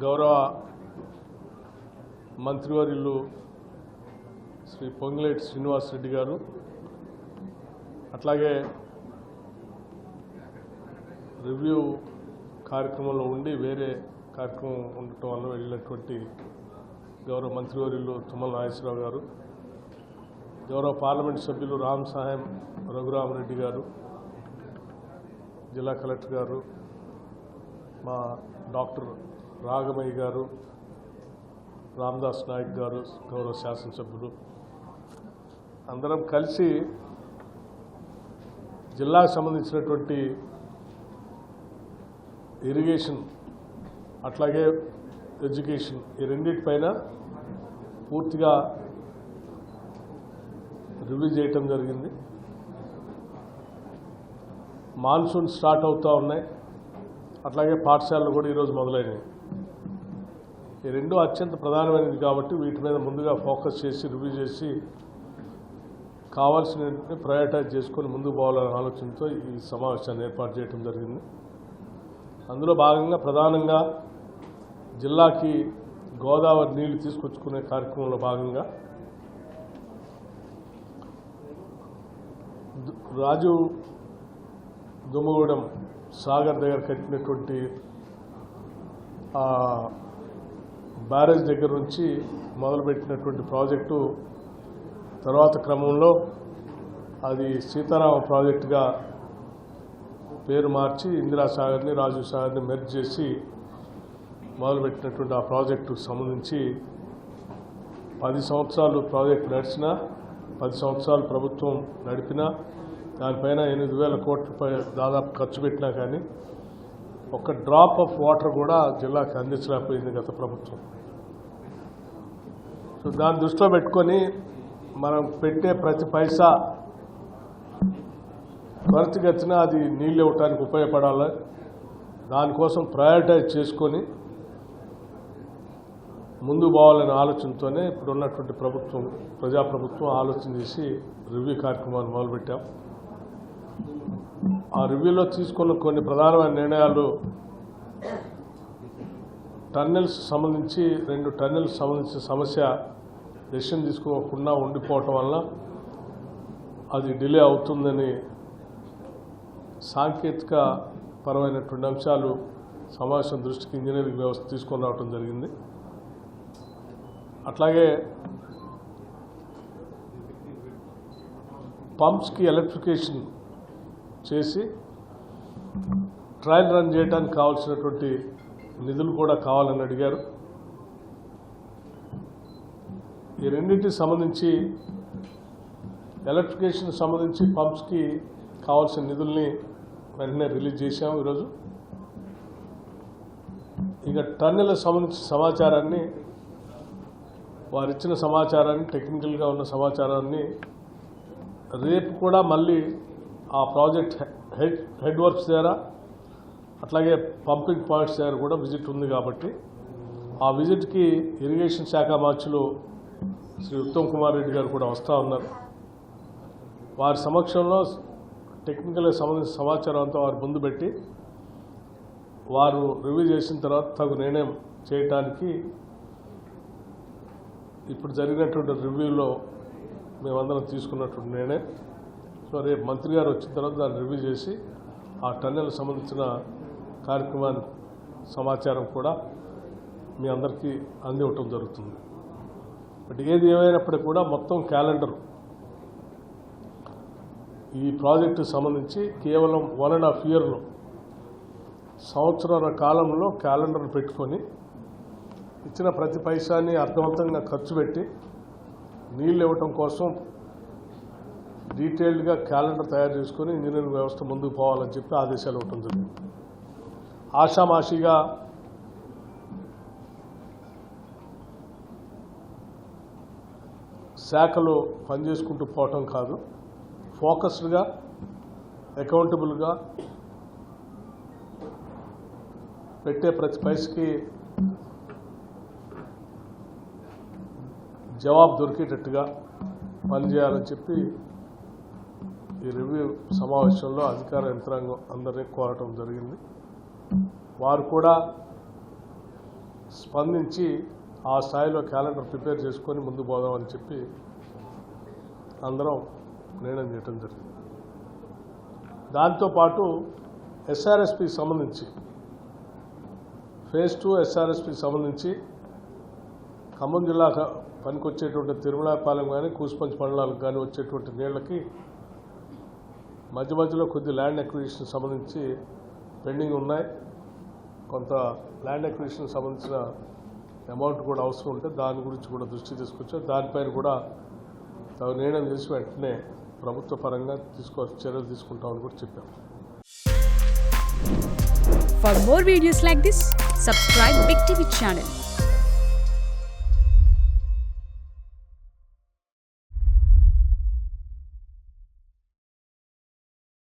గౌరవ మంత్రివర్యులు శ్రీ పొంగులేటి శ్రీనివాసరెడ్డి గారు అట్లాగే రివ్యూ కార్యక్రమంలో ఉండి వేరే కార్యక్రమం ఉండటం వల్ల వెళ్ళినటువంటి గౌరవ మంత్రివర్యులు తుమ్మల నాగేశ్వరరావు గారు, గౌరవ పార్లమెంట్ సభ్యులు రామ్ సాయం రఘురామరెడ్డి గారు, జిల్లా కలెక్టర్ గారు, మా డాక్టర్ రాఘమయ్య గారు, రామదాస్ నాయక్ గారు, గౌరవ శాసనసభ్యులు అందరం కలిసి జిల్లాకు సంబంధించినటువంటి ఇరిగేషన్ అట్లాగే ఎడ్యుకేషన్ ఈ రెండింటిపైన పూర్తిగా రివ్యూ చేయటం జరిగింది. మాన్సూన్ స్టార్ట్ అవుతూ ఉన్నాయి, అట్లాగే పాఠశాలలు కూడా ఈరోజు మొదలైనవి. ఈ రెండు అత్యంత ప్రధానమైనది కాబట్టి వీటి మీద ముందుగా ఫోకస్ చేసి రివ్యూ చేసి కావాల్సిన ప్రయారిటైజ్ చేసుకొని ముందుకు పోవాలనే ఆలోచనతో ఈ సమావేశాన్ని ఏర్పాటు చేయడం జరిగింది. అందులో భాగంగా ప్రధానంగా జిల్లాకి గోదావరి నీళ్లు తీసుకొచ్చుకునే కార్యక్రమంలో భాగంగా రాజు దుమ్మగూడెం సాగర్ దగ్గర కట్టినటువంటి బ్యారేజ్ దగ్గర నుంచి మొదలుపెట్టినటువంటి ప్రాజెక్టు తర్వాత క్రమంలో అది సీతారామ ప్రాజెక్టుగా పేరు మార్చి ఇందిరాసాగర్ని రాజీవ్ సాగర్ని మెర్జ్ చేసి మొదలుపెట్టినటువంటి ఆ ప్రాజెక్టుకు సంబంధించి 10 సంవత్సరాలు ప్రాజెక్టు నడిచినా 10 సంవత్సరాలు ప్రభుత్వం నడిపినా దానిపైన 8,000 కోట్ల రూపాయలు దాదాపు ఖర్చు పెట్టినా కానీ ఒక డ్రాప్ ఆఫ్ వాటర్ కూడా జిల్లాకి అందించలేకపోయింది గత ప్రభుత్వం. సో దాన్ని దృష్టిలో పెట్టుకొని మనం పెట్టే ప్రతి పైసా త్వరితగతిన అది నీళ్ళు ఇవ్వటానికి ఉపయోగపడాలి. దానికోసం ప్రయారిటైజ్ చేసుకొని ముందు పోవాలనే ఆలోచనతోనే ఇప్పుడు ఉన్నటువంటి ప్రభుత్వం ప్రజాప్రభుత్వం ఆలోచన చేసి రివ్యూ కార్యక్రమాన్ని మొదలుపెట్టాం. ఆ రివ్యూలో తీసుకున్న కొన్ని ప్రధానమైన నిర్ణయాలు టన్నెల్స్ సంబంధించి 2 టన్నెల్స్ సంబంధించిన సమస్య డెసిషన్ తీసుకోకుండా ఉండిపోవటం వల్ల అది డిలే అవుతుందని సాంకేతిక పరమైనటువంటి అంశాలు సమావేశం దృష్టికి ఇంజనీరింగ్ వ్యవస్థ తీసుకొని రావడం జరిగింది. అట్లాగే పంప్స్కి ఎలక్ట్రిఫికేషన్ చేసి ట్రయల్ రన్ చేయడానికి కావాల్సినటువంటి నిధులు కూడా కావాలని అడిగారు. ఈ రెండింటికి సంబంధించి ఎలక్ట్రిఫికేషన్ సంబంధించి పంప్స్కి కావాల్సిన నిధుల్ని వెంటనే రిలీజ్ చేశాము ఈరోజు. ఇక టన్నెల్కి సంబంధించిన సమాచారాన్ని వారు ఇచ్చిన సమాచారాన్ని టెక్నికల్గా ఉన్న సమాచారాన్ని రేపు కూడా మళ్ళీ ఆ ప్రాజెక్ట్ హెడ్ వర్క్స్ దగ్గర అట్లాగే పంపింగ్ పాయింట్స్ దగ్గర కూడా విజిట్ ఉంది కాబట్టి ఆ విజిట్కి ఇరిగేషన్ శాఖ మంత్రులు శ్రీ ఉత్తమ్ కుమార్ రెడ్డి గారు కూడా వస్తూ ఉన్నారు. వారి సమక్షంలో టెక్నికల్గా సంబంధించిన సమాచారం అంతా వారు ముందు పెట్టి వారు రివ్యూ చేసిన తర్వాత తగు నిర్ణయం చేయటానికి ఇప్పుడు జరిగినటువంటి రివ్యూలో మేమందరం తీసుకున్నటువంటి నిర్ణయం. సో రేపు మంత్రి గారు వచ్చిన తర్వాత దాన్ని రివ్యూ చేసి ఆ టన్నెల్ సంబంధించిన కార్యక్రమాన్ని సమాచారం కూడా మీ అందరికీ అందివ్వటం జరుగుతుంది. బట్ ఏది ఏమైనప్పటికీ కూడా మొత్తం క్యాలెండర్ ఈ ప్రాజెక్టుకు సంబంధించి కేవలం 1.5 ఇయర్లో సంవత్సరాల కాలంలో క్యాలెండర్ పెట్టుకొని ఇచ్చిన ప్రతి పైసాని అర్థవంతంగా ఖర్చు పెట్టి నీళ్ళు ఇవ్వటం కోసం డీటెయిల్డ్గా క్యాలెండర్ తయారు చేసుకొని ఇంజనీరింగ్ వ్యవస్థ ముందుకు పోవాలని చెప్పి ఆదేశాలు ఇవ్వటం జరిగింది. ఆషామాషిగా శాఖలు పనిచేసుకుంటూ పోవటం కాదు, ఫోకస్డ్గా అకౌంటబుల్గా పెట్టే ప్రతి పైసకి జవాబు దొరికేటట్టుగా పనిచేయాలని చెప్పి ఈ రివ్యూ సమావేశంలో అధికార యంత్రాంగం అందరినీ కోరటం జరిగింది. వారు కూడా స్పందించి ఆ స్థాయిలో క్యాలెండర్ ప్రిపేర్ చేసుకొని ముందు పోదామని చెప్పి అందరం నిర్ణయం చేయడం జరిగింది. దాంతోపాటు ఎస్ఆర్ఎస్పికి సంబంధించి ఫేజ్ 2 ఎస్ఆర్ఎస్పికి సంబంధించి ఖమ్మం జిల్లా పనికొచ్చేటువంటి తిరుమలాపాలెం కానీ కూసుపంచి మండలాలకు కానీ వచ్చేటువంటి నీళ్ళకి మధ్య మధ్యలో కొద్ది ల్యాండ్ అక్విజిషన్ సంబంధించి పెండింగ్ ఉన్నాయి. కొంత ల్యాండ్ అక్విజిషన్ సంబంధించిన అమౌంట్ కూడా అవసరం ఉంటే దాని గురించి కూడా దృష్టి తీసుకొచ్చారు. దానిపైన కూడా తగు నిర్ణయం చేసి వెంటనే ప్రభుత్వ పరంగా చర్యలు తీసుకుంటామని కూడా చెప్పాం. For more videos like this, subscribe Big TV channel.